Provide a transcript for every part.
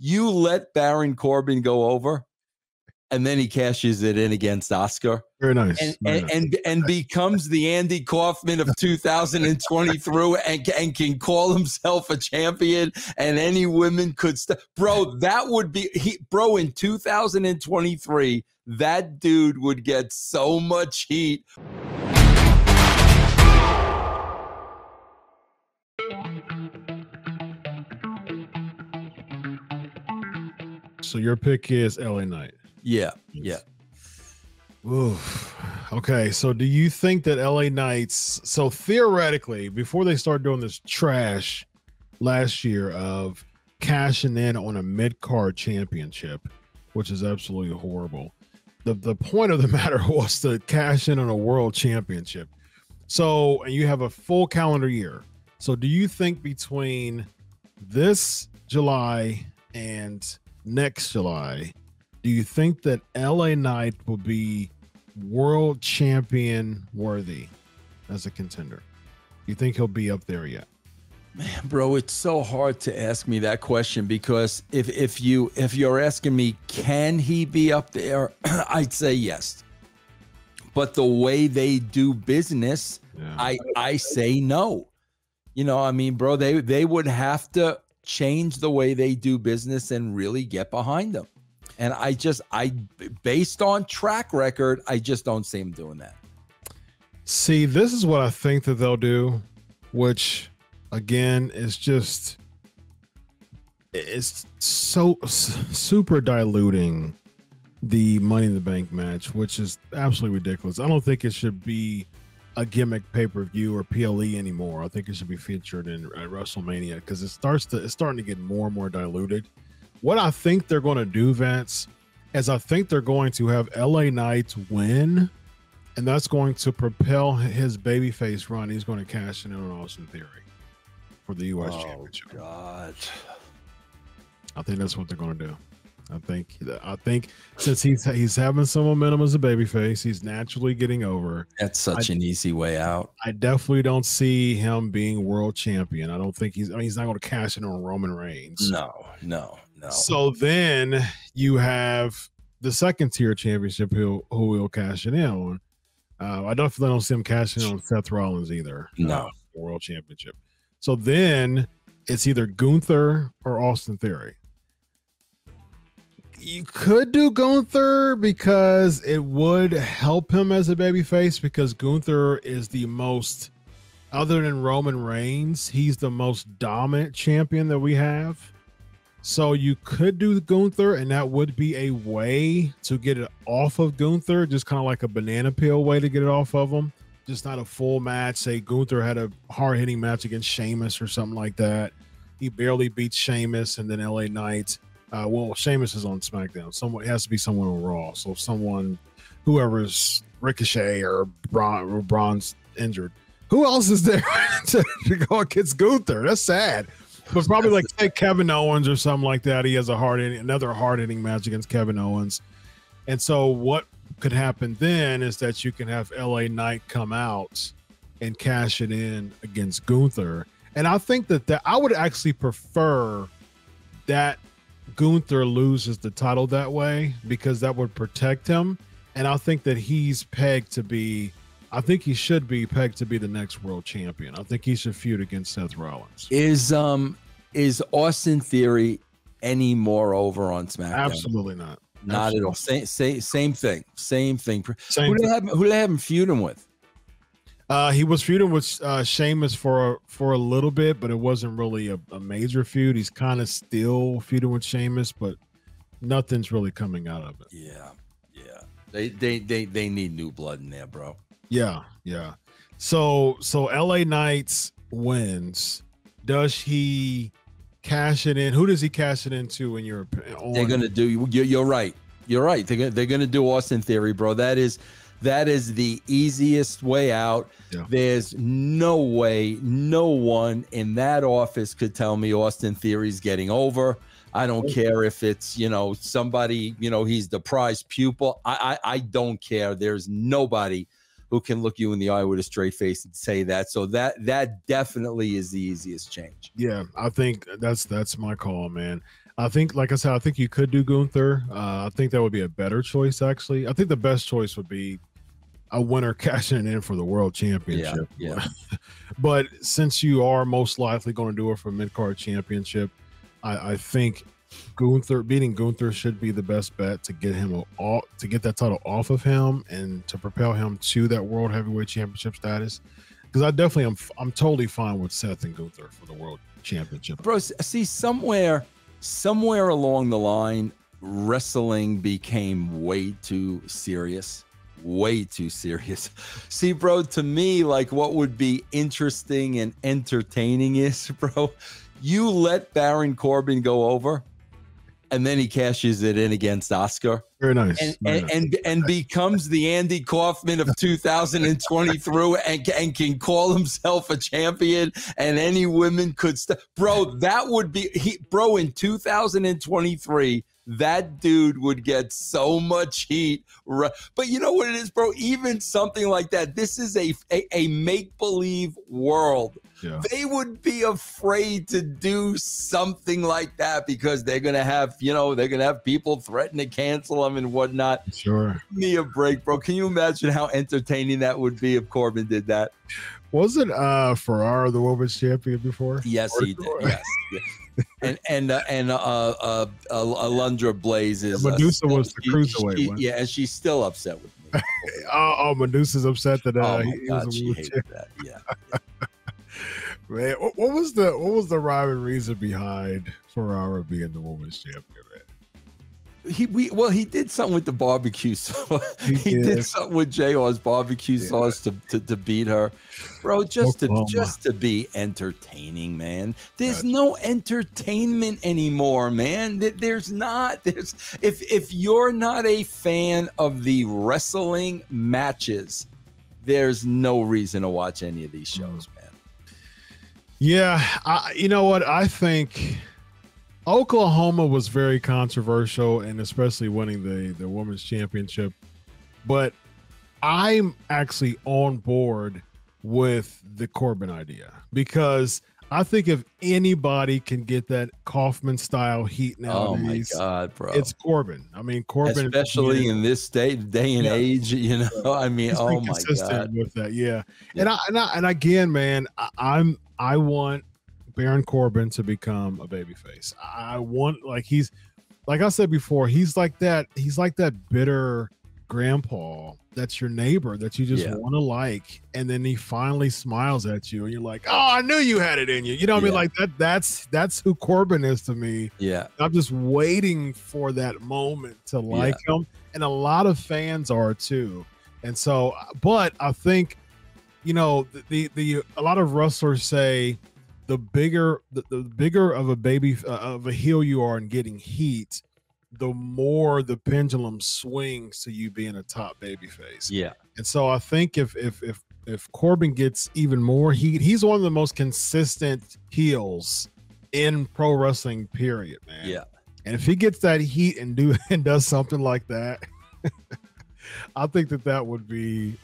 You let Baron Corbin go over, and then he cashes it in against Asuka. Very nice. And becomes the Andy Kaufman of 2023 and can call himself a champion, and any women could bro, that would be bro, in 2023, that dude would get so much heat. So your pick is LA Knight. Yeah. Oof. Okay, so do you think that LA Knights, so theoretically, before they start doing this trash last year of cashing in on a mid-card championship, which is absolutely horrible, the point of the matter was to cash in on a world championship. So, and you have a full calendar year. So do you think between this July and next July, do you think that LA Knight will be world champion worthy as a contender? You think he'll be up there yet? Man, bro, it's so hard to ask me that question, because if you're asking me, can he be up there? I'd say yes. But the way they do business, yeah. I say no. You know, I mean, bro, they would have to change the way they do business and really get behind them. And I based on track record, I just don't see him doing that. See, this is what I think that they'll do, which again is just, it's so super diluting the Money in the Bank match, which is absolutely ridiculous. I don't think it should be a gimmick pay-per-view or PLE anymore. I think it should be featured in WrestleMania, because it's starting to get more and more diluted. What I think they're going to do, Vince, is I think they're going to have LA Knight win, and that's going to propel his babyface run. He's going to cash in on Austin Theory for the U.S. Championship. God. I think that's what they're going to do. I think since he's having some momentum as a babyface, he's naturally getting over. That's such an easy way out. I definitely don't see him being world champion. I don't think he's not going to cash in on Roman Reigns. No. So then you have the second tier championship who will cash it in on. I definitely don't see him cashing in on Seth Rollins either. No. World championship. So then it's either Gunther or Austin Theory. You could do Gunther because it would help him as a babyface, because Gunther is the most, other than Roman Reigns, he's the most dominant champion that we have. So you could do Gunther, and that would be a way to get it off of Gunther, just kind of like a banana peel way to get it off of him. Just not a full match. Say Gunther had a hard-hitting match against Sheamus or something like that. He barely beats Sheamus, and then LA Knight. Well, Sheamus is on SmackDown. It has to be someone on Raw. So whoever's Ricochet or Braun's injured. Who else is there to go against Gunther? That's sad. But probably like say Kevin Owens or something like that. He has another hard-hitting match against Kevin Owens. And so what could happen then is that you can have LA Knight come out and cash it in against Gunther. And I think that I would actually prefer that Gunther loses the title that way, because that would protect him. And I think that he should be pegged to be the next world champion. I think he should feud against Seth Rollins. Is Austin Theory any more over on SmackDown? Absolutely not. Not at all. Same thing. Who do they have him feuding with? He was feuding with Sheamus for a little bit, but it wasn't really a major feud. He's kind of still feuding with Sheamus, but nothing's really coming out of it. Yeah. They need new blood in there, bro. Yeah. So LA Knight wins. Does he cash it in? Who does he cash it into in your opinion? They're gonna do. You're right. They're gonna do Austin Theory, bro. That is the easiest way out. Yeah. There's no way no one in that office could tell me Austin Theory's getting over. I don't care if it's, somebody, he's the prize pupil. I don't care. There's nobody who can look you in the eye with a straight face and say that. So that definitely is the easiest change. Yeah, I think that's my call, man. I think, like I said, I think you could do Gunther. I think that would be a better choice, actually. I think the best choice would be a winner cashing in for the world championship. Yeah. But since you are most likely going to do it for mid-card championship, I think beating Gunther should be the best bet to get him to get that title off of him and to propel him to that world heavyweight championship status. Because I'm totally fine with Seth and Gunther for the world championship. Bro, see, somewhere along the line, wrestling became way too serious. See, bro, to me, like, what would be interesting and entertaining is, bro, you let Baron Corbin go over, and then he cashes it in against Asuka. Very nice. And becomes the Andy Kaufman of 2020 through and can call himself a champion, and any women could bro, that would be bro, in 2023, that dude would get so much heat. But you know what it is, bro? Even something like that, this is a make-believe world. Yeah. They would be afraid to do something like that because they're going to have, people threaten to cancel them and whatnot. Sure. Give me a break, bro. Can you imagine how entertaining that would be if Corbin did that? Wasn't Ferrara the women's champion before? Yes, he did. Yes. And Alundra Blaze is Medusa was the cruiserweight one. Yeah, and she's still upset with me. Oh, Medusa's upset that oh my God, she hated that. Yeah. Man, what was the rhyme and reason behind Ferrara being the women's champion, man? He did something with the barbecue sauce. He did something with JR's barbecue sauce to beat her, bro. Just to be entertaining, man. There's no entertainment anymore, man. There's not. If you're not a fan of the wrestling matches, there's no reason to watch any of these shows, man. Yeah, you know what? I think Oklahoma was very controversial, and especially winning the women's championship. But I'm actually on board with the Corbin idea because I think if anybody can get that Kaufman style heat nowadays, oh my God, bro, it's Corbin. I mean, Corbin, especially in this day and age, I mean, oh my God, with that, yeah. And again, man, I want Baron Corbin to become a babyface. I want, like I said before, he's like that bitter grandpa that's your neighbor that you just want to like, and then he finally smiles at you and you're like, oh, I knew you had it in you. You know what I mean? Like that's who Corbin is to me. Yeah. I'm just waiting for that moment to like him. And a lot of fans are too. And so, but I think, a lot of wrestlers say the bigger of a heel you are in getting heat, the more the pendulum swings to you being a top babyface. Yeah. And so I think if Corbin gets even more heat, he's one of the most consistent heels in pro wrestling, period, man. Yeah. And if he gets that heat and does something like that, I think that would be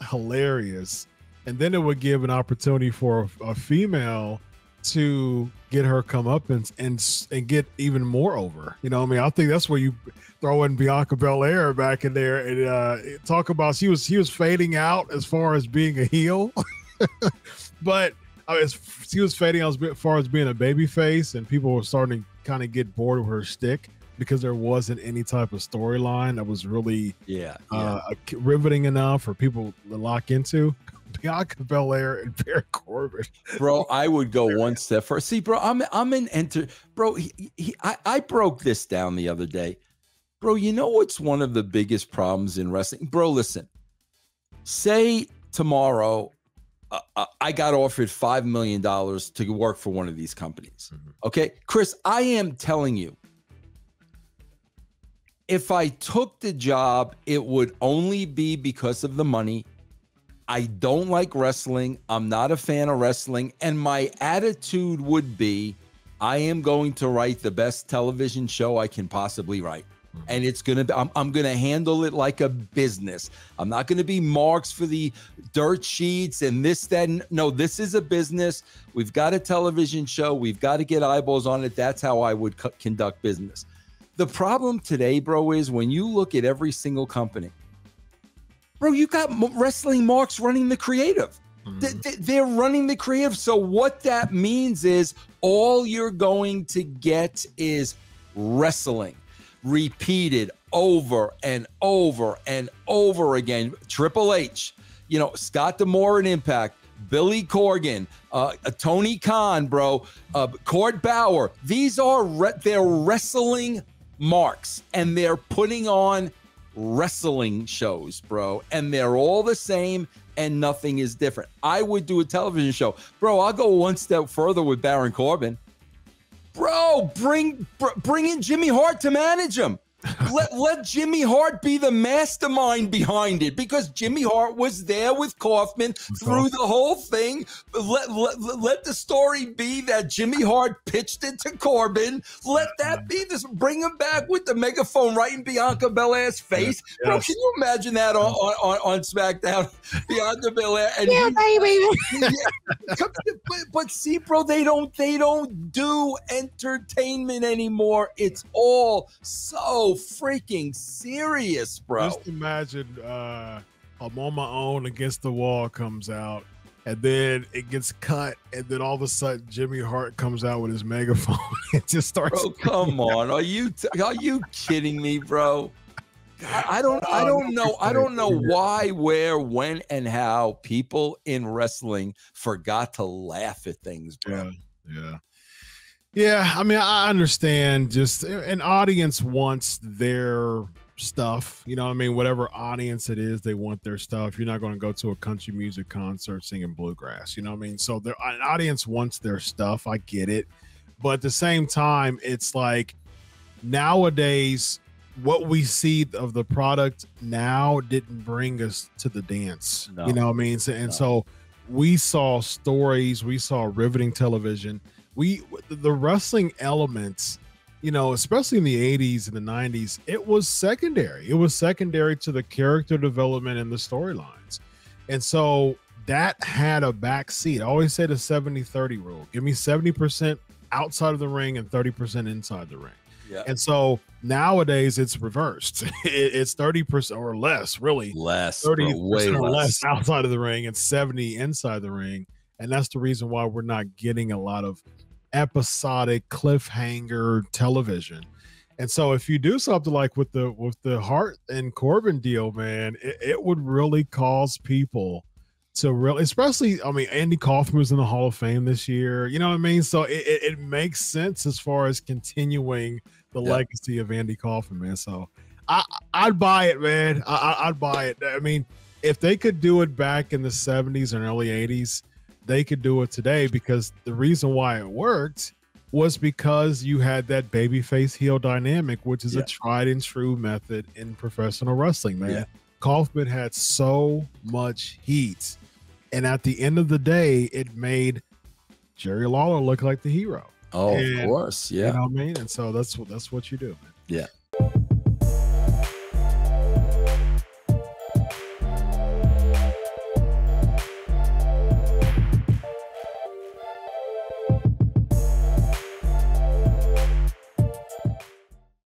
hilarious. And then it would give an opportunity for a female to get her come up and get even more over. You know what I mean? I think that's where you throw in Bianca Belair back in there and talk about she was fading out as far as being a heel. But she was fading out as far as being a baby face, and people were starting to kind of get bored with her shtick because there wasn't any type of storyline that was really riveting enough for people to lock into. Bianca Belair and Baron Corbin. Bro, I would go one step further. See, bro, bro, I broke this down the other day. Bro, you know what's one of the biggest problems in wrestling? Bro, listen. Say tomorrow I got offered $5 million to work for one of these companies. Mm-hmm. Okay, Chris, I am telling you, if I took the job, it would only be because of the money. I don't like wrestling. I'm not a fan of wrestling. And my attitude would be, I am going to write the best television show I can possibly write. And it's gonna be, I'm gonna handle it like a business. I'm not gonna be marks for the dirt sheets and this, that. No, this is a business. We've got a television show. We've got to get eyeballs on it. That's how I would conduct business. The problem today, bro, is when you look at every single company, bro, you got wrestling marks running the creative. They're running the creative. So what that means is all you're going to get is wrestling repeated over and over and over again. Triple H, you know, Scott D'Amore in Impact, Billy Corgan, Tony Khan, bro, Court Bauer. These are they're wrestling marks, and they're putting on wrestling shows, bro, and they're all the same and nothing is different. I would do a television show, bro. I'll go one step further with Baron Corbin. Bro, bring in Jimmy Hart to manage him. Let Jimmy Hart be the mastermind behind it, because Jimmy Hart was there with Kaufman through the whole thing. Let the story be that Jimmy Hart pitched it to Corbin. Let that be this. Bring him back with the megaphone right in Bianca Belair's face. Yes. Bro, can you imagine that on SmackDown? Bianca Belair and baby. But see, bro, they don't do entertainment anymore. It's all so freaking serious, bro. Just imagine I'm on my own against the wall comes out, and then it gets cut, and then all of a sudden Jimmy Hart comes out with his megaphone and just starts. Bro, come on, are you kidding me, bro? I don't know why, where, when, and how people in wrestling forgot to laugh at things, bro. Yeah, I mean, I understand. Just an audience wants their stuff. You know what I mean? Whatever audience it is, they want their stuff. You're not going to go to a country music concert singing bluegrass. You know what I mean? So an audience wants their stuff. I get it. But at the same time, it's like nowadays, what we see of the product now didn't bring us to the dance. No. You know what I mean? So we saw stories. We saw riveting television. The wrestling elements, you know, especially in the 80s and the 90s, it was secondary. It was secondary to the character development and the storylines. And so that had a backseat. I always say the 70-30 rule. Give me 70% outside of the ring and 30% inside the ring. Yeah. And so nowadays it's reversed. It's 30% or less, really. Less. 30% or less outside of the ring and 70 inside the ring. And that's the reason why we're not getting a lot of episodic cliffhanger television. And so if you do something like with the Hart and Corbin deal, man, it would really cause people to really, especially, I mean, Andy Kaufman was in the Hall of Fame this year. You know what I mean? So it makes sense as far as continuing the legacy of Andy Kaufman, man. So I'd buy it, man. I'd buy it. I mean, if they could do it back in the 70s and early 80s, they could do it today, because the reason why it worked was because you had that babyface heel dynamic, which is a tried and true method in professional wrestling, man. Yeah. Kaufman had so much heat, and at the end of the day, it made Jerry Lawler look like the hero. Oh, of course. Yeah. You know what I mean? And so that's what you do, man. Yeah.